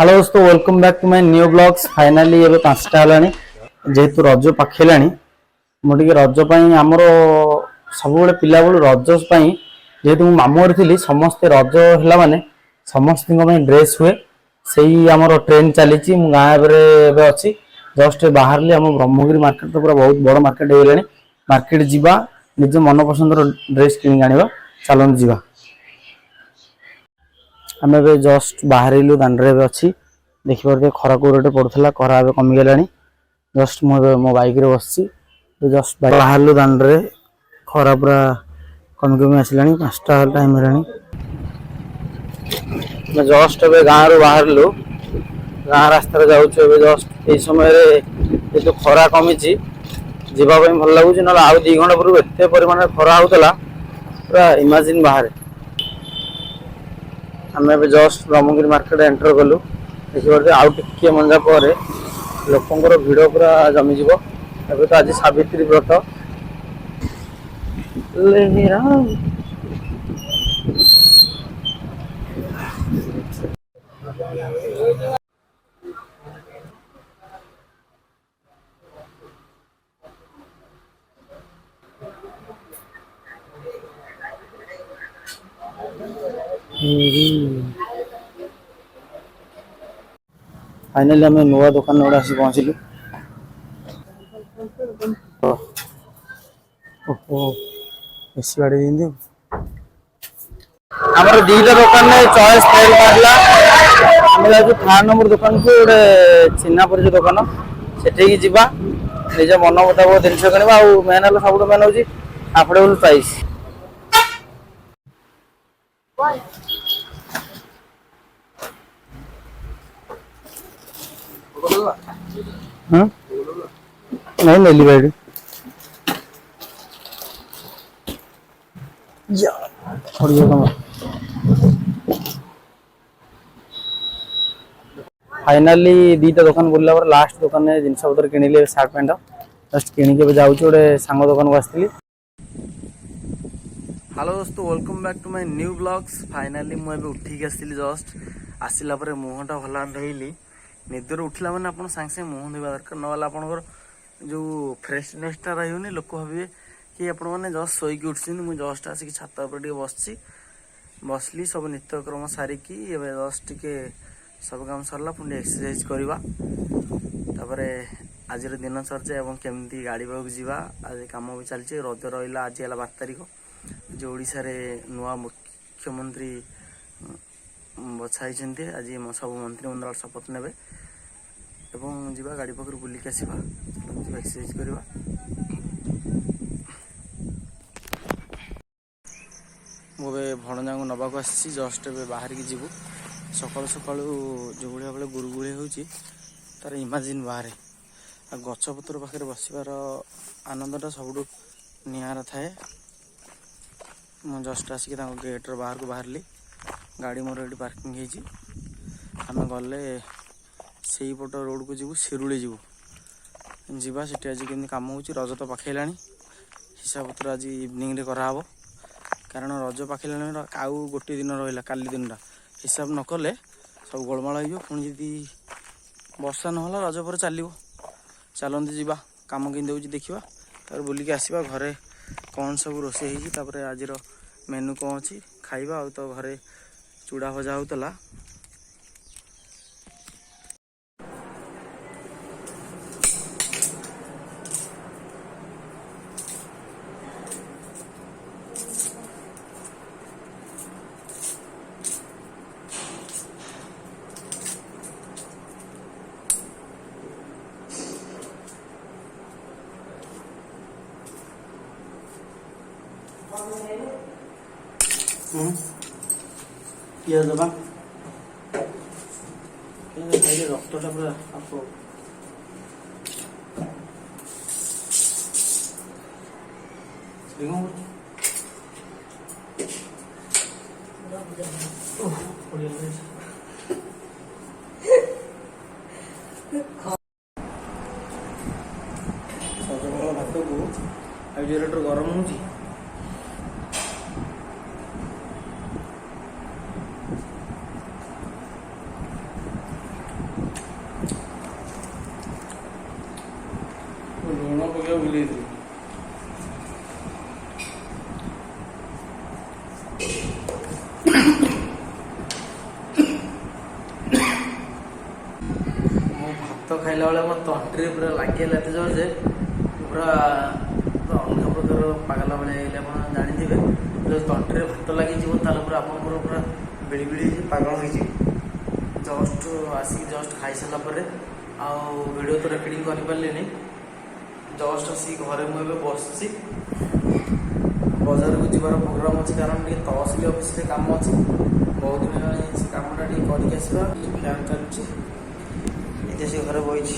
Hello दोस्तों, welcome back to my new blogs. Finally एबे 5टा हलानी जेहेतु रज पाखेलानी मुझे रज आमर सब पिला बेलू रज जेहेतु मु मामू घर थी समस्ते रज है माने समस्त ड्रेस हुए से आमर ट्रेन चली गाँव अच्छी जस्ट बाहर आम ब्रह्मगिरी मार्केट तो पूरा बहुत बड़ मार्केट हो गलानी। मार्केट जीवा निज मन पसंद ड्रेस किन आने चलते जीवा। आम ए जस्ट बाहर दाण्डे अच्छी देखिए खरा कोरटे पड़ूला खरा ए कमिगला। जस्ट मो बैक बस जस्ट बाहर दाण्डे खरा पूरा कमी कमी आसला 5टा टाइम है। जस्ट ए गाँव बाहर गाँ रास्त जाऊँ जस्ट ये समय जो खरा कमी जीवाई भल लगुच ना आउ 2 घंटा पूर्व एत परिमाण खरा होता पूरा इमेजिन बाहर। आम जस्ट ब्रह्मगिरी मार्केट एंटर कलु देखिए आउ टे मंजा पर लोकंर भिड़ पूरा जमीज। एवं तो आज सावित्री व्रत फाइनाली आम नुआ दुकान गोटे आसी पहुँचलु। एसी गाड़ी आमर 2टा दुकान चॉइस फेल मारला। आम जाऊँ 3 नंबर दुकान को गोटे चिन्हा परिचय दुकान से जीवा निज मन मुताबिक जिन किणवा। मेन है सब मेन हूँ अफोर्डेबल प्राइस। नहीं नेली बैठी फाइनाली 2टा दुकान बुलला लास्ट दुकान में जिन पतर किणिली सार्ट पैंट जस्ट किणिक जाऊँ गोटे सांग दुकान को आसती। हेलो दोस्तों, welcome back to my new blogs. Finally मुझे उठिक आसली जस्ट आसला मुहटा भला धोइली। निदर उठला मैंने आप सागे सागे मुह धोवा दरकार ना आपंकर जो फ्रेशनेसटा रही लोक भावे कि आपण मैंने जस्ट शोक उठी। मुझे जस्ट आसिक छात पर बसली सब नित्यक्रम सारिकी जस्ट टे सब काम सरला पुणी एक्सरसाइज करवा आज दिनचर्या एवं केमती गाड़ी पाक जावा। आज कम भी चलती रज रहा आज है 12 तारिख जो ओडिशा रे नुआ मुख्यमंत्री बछाई आज सब मंत्रिमंडल शपथ नेबे एवं जीवा गाड़ी पाखर बुलिक आसवा एक्सरसाइज करवा। मुझे भणजा को नवाक आसी जस्ट ए बाहर की जीवु सकालू सकालू जो भाया बेले गुड़गुड़ी हो तार इमाजिन बाहर आ गछपतर पाखे बसबार आनंदटा सब निरा थाए। मुझे जस्ट आसिक गेट्र बाहर को बाहरली गाड़ी मोर ये पार्किंग आम गले से पट रोड को जीवु शिरुली जीवु जीवा से आज कमी कम हो रज तो पाखेला हिसाब पत्र आज इवनिंग रे कराब कारण रज पाखेला आउ गोटे दिन रहा काली दिन हिसाब न कले सब गोलमाल हो पुणी जी वर्षा ना रज पर चलो चलते जीवा कम कि देखा बुलिक आसवा घरे कौन सब रोषे आज मेनू कौन अच्छी खाइबा आ तो घरे चूड़ा भजा होता। पियाज दबा रक्तटा पूरा आप भात को गरम हो ଖାଇଲା ବେଳେ ମୋ ତଣ୍ଟିରେ ପୁରା ଲାଗିଗଲା ଏତେ ଜୋର ଯେ ପୁରା ଅଲଗା ପ୍ରକାର ପାଗଲା ଭଳିଆ ହେଇଗଲେ ଆପଣ ଜାଣିଥିବେ। ଯଦି ତଣ୍ଟିରେ ଭାତ ଲାଗିଯିବ ତାହେଲେ ପୁରା ଆପଣଙ୍କର ପୁରା ବିଳିବିଳି ହେଇକି ପାଗଳ ହେଇଯିବେ। ଜଷ୍ଟ ଆସିକି ଖାଇସାରିଲା ପରେ ଆଉ ଭିଡ଼ିଓ ତ ରେକର୍ଡ଼ିଂ କରିପାରିଲିନି। ଜଷ୍ଟ ଆସିକି ଘରେ ମୁଁ ଏବେ ବସିଛି। ବଜାରକୁ ଯିବାର ପ୍ରୋଗ୍ରାମ୍ ଅଛି କାରଣ ଟିକେ ତହସିଲ ଅଫିସରେ କାମ ଅଛି। ବହୁତ ଦିନ ହେଲାଣି ସେ କାମଟା ଟିକେ କରିକି ଆସିବା। ଫ୍ୟାନ୍ ଚାଲୁଛି, ଏତେ ସେ ଘରେ ବଇଛି।